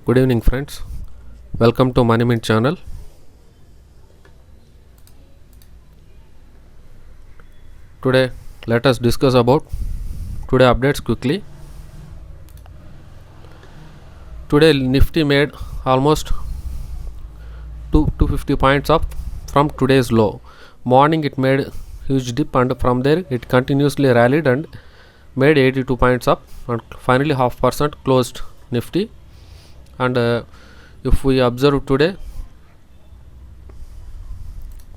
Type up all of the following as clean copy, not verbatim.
Good evening friends, welcome to Money Mint channel. Today let us discuss about today updates quickly. Today Nifty made almost 250 points up from today's low. Morning it made huge dip and from there it continuously rallied and made 82 points up and finally 0.5% closed Nifty. And if we observe today,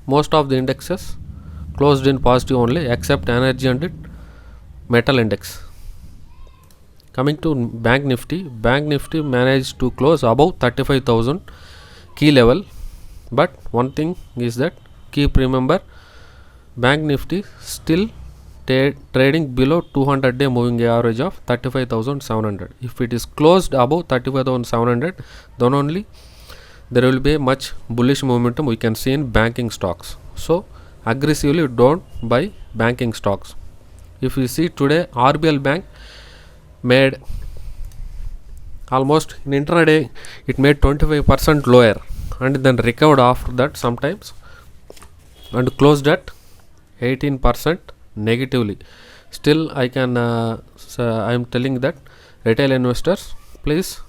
most of the indexes closed in positive only except energy and metal index. Coming to Bank Nifty managed to close above 35,000 key level, but one thing is that keep remember Bank Nifty still trading below 200-day moving average of 35,700. If it is closed above 35,700, then only there will be much bullish momentum we can see in banking stocks. So aggressively don't buy banking stocks. If you see today, RBL Bank made almost in intraday it made 25% lower and then recovered after that sometimes and closed at 18% negatively. Still I am telling that retail investors, please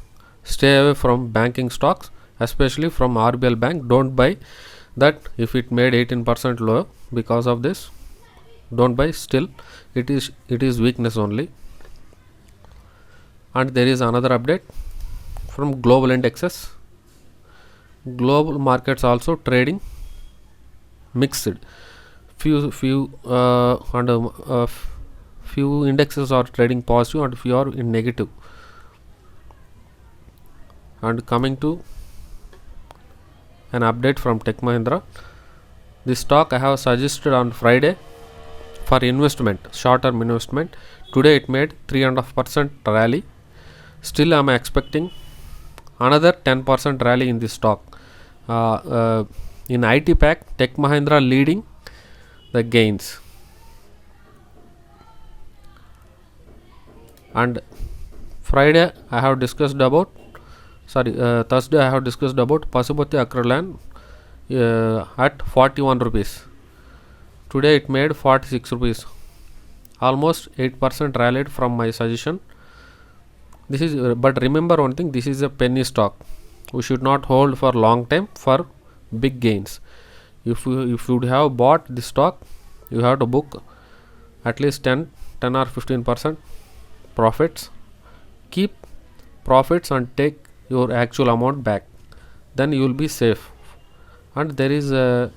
stay away from banking stocks, especially from RBL Bank. Don't buy that. If it made 18% lower because of this, don't buy. Still it is weakness only. And there is another update from global indexes. Global markets also trading mixed. Few indexes are trading positive and few are in negative. And coming to an update from Tech Mahindra, this stock I have suggested on Friday for investment, short-term investment. Today it made 3.5% rally. Still I am expecting another 10% rally in this stock. In IT pack, Tech Mahindra leading the gains. And Friday I have discussed about Thursday I have discussed about Pasupati Acrolan at 41 rupees. Today it made 46 rupees. Almost 8% rallied from my suggestion. This is but remember one thing, this is a penny stock. We should not hold for long time for big gains. If you would have bought this stock, you have to book at least 10 or 15% profits. Keep profits and take your actual amount back, then you will be safe. And there is and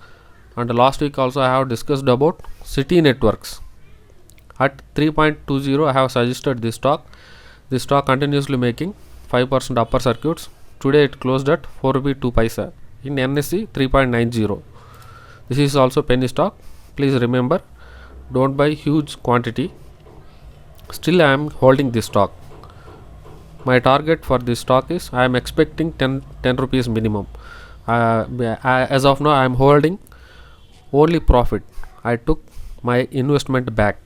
last week also I have discussed about City Networks at 3.20. I have suggested this stock. This stock continuously making 5% upper circuits. Today it closed at 4 rupee 2 paisa. In NSE 3.90. This is also penny stock. Please remember, don't buy huge quantity. Still I am holding this stock. My target for this stock is I am expecting 10 rupees minimum. As of now I am holding only profit. I took my investment back.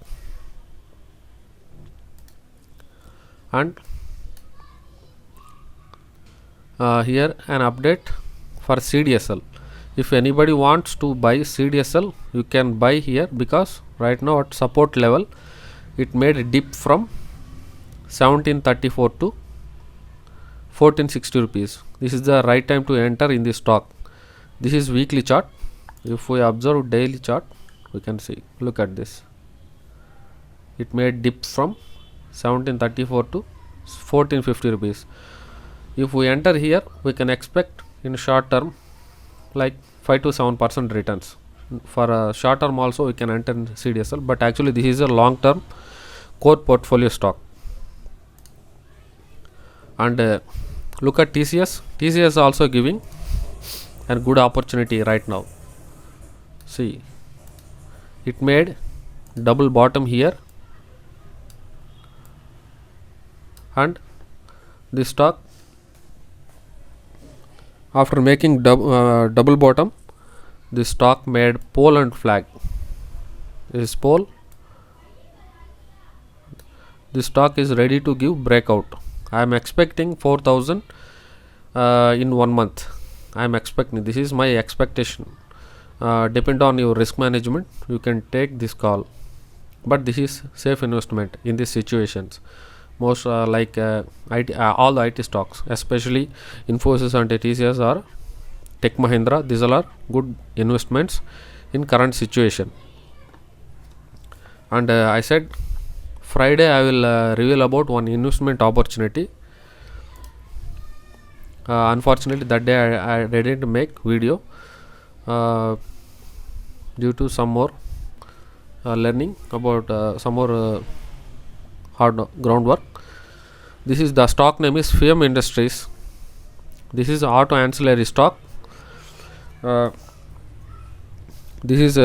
And here an update for CDSL. If anybody wants to buy CDSL, you can buy here, because right now at support level it made a dip from 1734 to 1460 rupees. This is the right time to enter in this stock. This is weekly chart. If we observe daily chart, we can see, look at this, it made dip from 1734 to 1450 rupees. If we enter here, we can expect in short term like 5 to 7% returns. For a short term also we can enter in CDSL, but actually this is a long term core portfolio stock. And look at TCS also giving a good opportunity right now. See, it made double bottom here, and this stock after making double bottom, this stock made pole and flag. This is pole. This stock is ready to give breakout. I am expecting 4,000 in 1 month. I am expecting, this is my expectation. Depend on your risk management, you can take this call, but this is safe investment in these situations. Most IT, all the IT stocks, especially Infosys and TCS or Tech Mahindra, these all are good investments in current situation. And I said Friday I will reveal about one investment opportunity. Unfortunately that day I didn't make video due to some more learning about some more hard groundwork. This is the stock name is FIAM Industries. This is auto ancillary stock. This is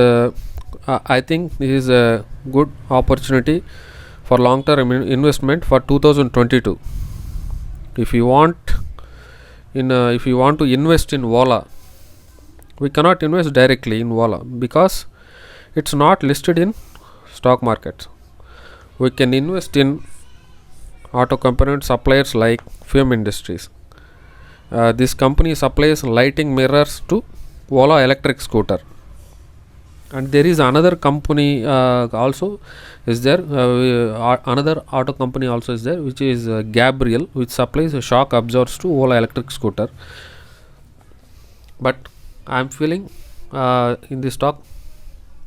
I think this is a good opportunity for long term investment for 2022. If you want to invest in Ola, we cannot invest directly in Ola because it's not listed in stock markets. We can invest in auto component suppliers like FIAM Industries. This company supplies lighting mirrors to Ola electric scooter. And there is another company also is there, another auto company also is there, which is Gabriel, which supplies shock absorbers to Ola electric scooter. But I am feeling in this stock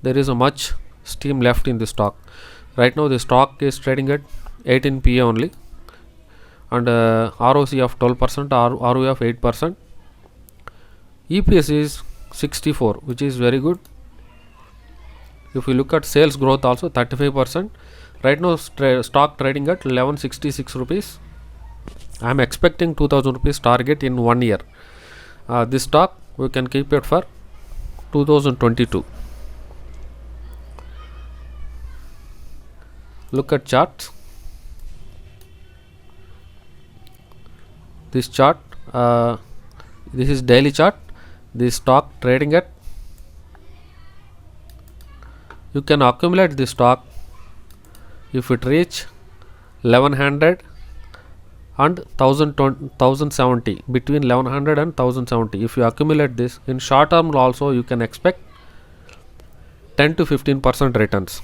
there is a much steam left in the stock. Right now the stock is trading at 18 PA only, and ROC of 12%, ROE of 8%. EPS is 64, which is very good. If you look at sales growth also 35%. Right now stock trading at 1166 rupees. I am expecting 2000 rupees target in 1 year. This stock we can keep it for 2022. Look at charts. This chart, this is daily chart. This stock trading at, you can accumulate this stock if it reach 1100 and 1070, between 1100 and 1070. If you accumulate this in short term also, you can expect 10 to 15% returns.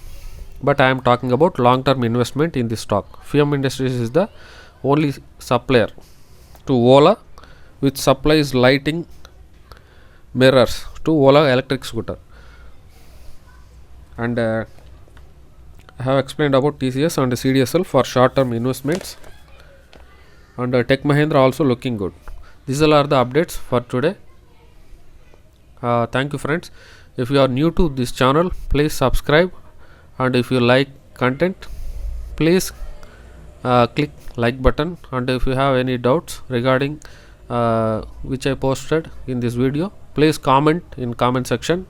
But I am talking about long term investment in this stock. FIAM Industries is the only supplier to Ola, which supplies lighting mirrors to Ola electric scooter. And I have explained about TCS and CDSL for short term investments, and Tech Mahindra also looking good. These all are the updates for today. Thank you friends. If you are new to this channel, please subscribe, and if you like content, please click like button, and if you have any doubts regarding which I posted in this video, please comment in comment section.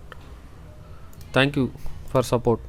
Thank you for support.